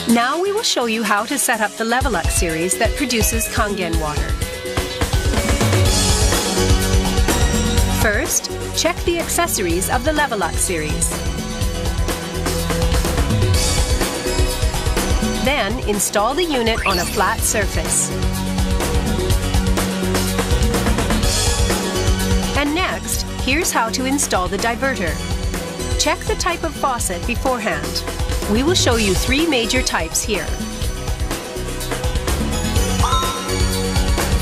Now we will show you how to set up the Level Up series that produces Kangen water. First, check the accessories of the Level Up series. Then, install the unit on a flat surface. And next, here's how to install the diverter. Check the type of faucet beforehand. We will show you 3 major types here.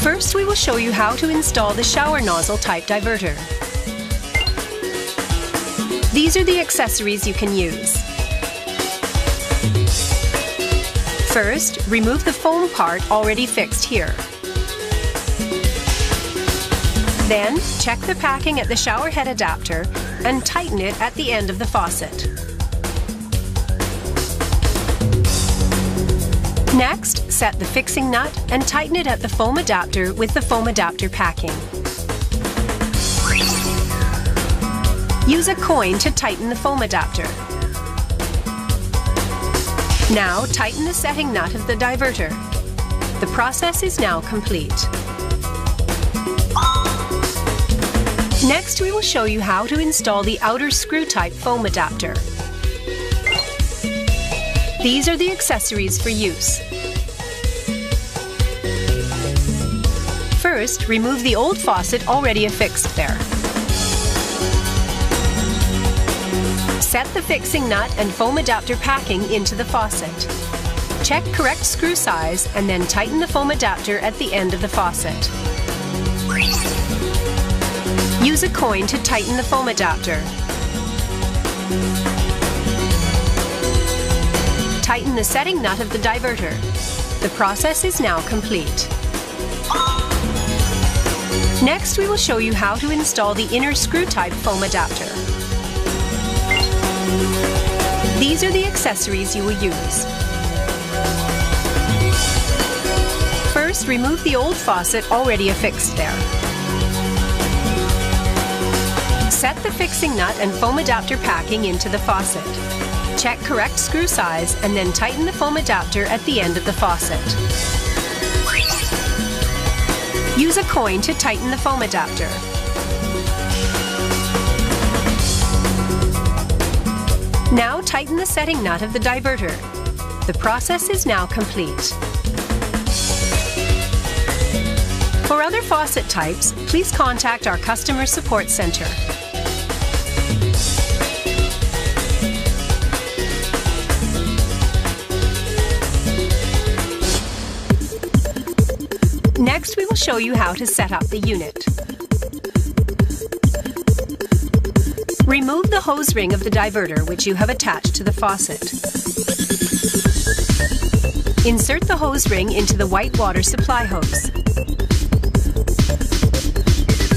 First, we will show you how to install the shower nozzle type diverter. These are the accessories you can use. First, remove the foam part already fixed here. Then, check the packing at the shower head adapter and tighten it at the end of the faucet. Next, set the fixing nut and tighten it at the foam adapter with the foam adapter packing. Use a coin to tighten the foam adapter. Now, tighten the setting nut of the diverter. The process is now complete. Next, we will show you how to install the outer screw type foam adapter. These are the accessories for use. First, remove the old faucet already affixed there. Set the fixing nut and foam adapter packing into the faucet. Check correct screw size and then tighten the foam adapter at the end of the faucet. Use a coin to tighten the foam adapter. Tighten the setting nut of the diverter. The process is now complete. Next, we will show you how to install the inner screw type foam adapter. These are the accessories you will use. First, remove the old faucet already affixed there. Set the fixing nut and foam adapter packing into the faucet. Check correct screw size and then tighten the foam adapter at the end of the faucet. Use a coin to tighten the foam adapter. Now tighten the setting nut of the diverter. The process is now complete. For other faucet types, please contact our customer support center. Next, we will show you how to set up the unit. Remove the hose ring of the diverter which you have attached to the faucet. Insert the hose ring into the white water supply hose.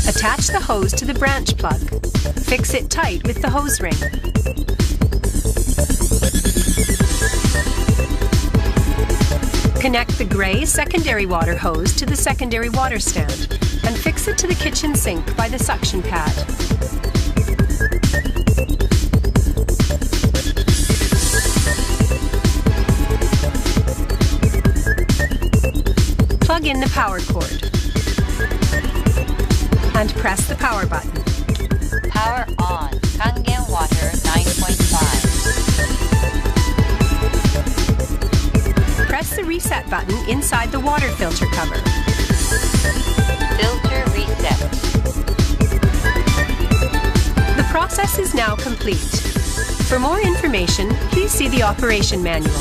Attach the hose to the branch plug. Fix it tight with the hose ring. Connect the gray secondary water hose to the secondary water stand and fix it to the kitchen sink by the suction pad. Plug in the power cord and press the power button. Power on. Kangen water 9.5. Press the reset button inside the water filter cover. Filter reset. The process is now complete. For more information, please see the operation manual.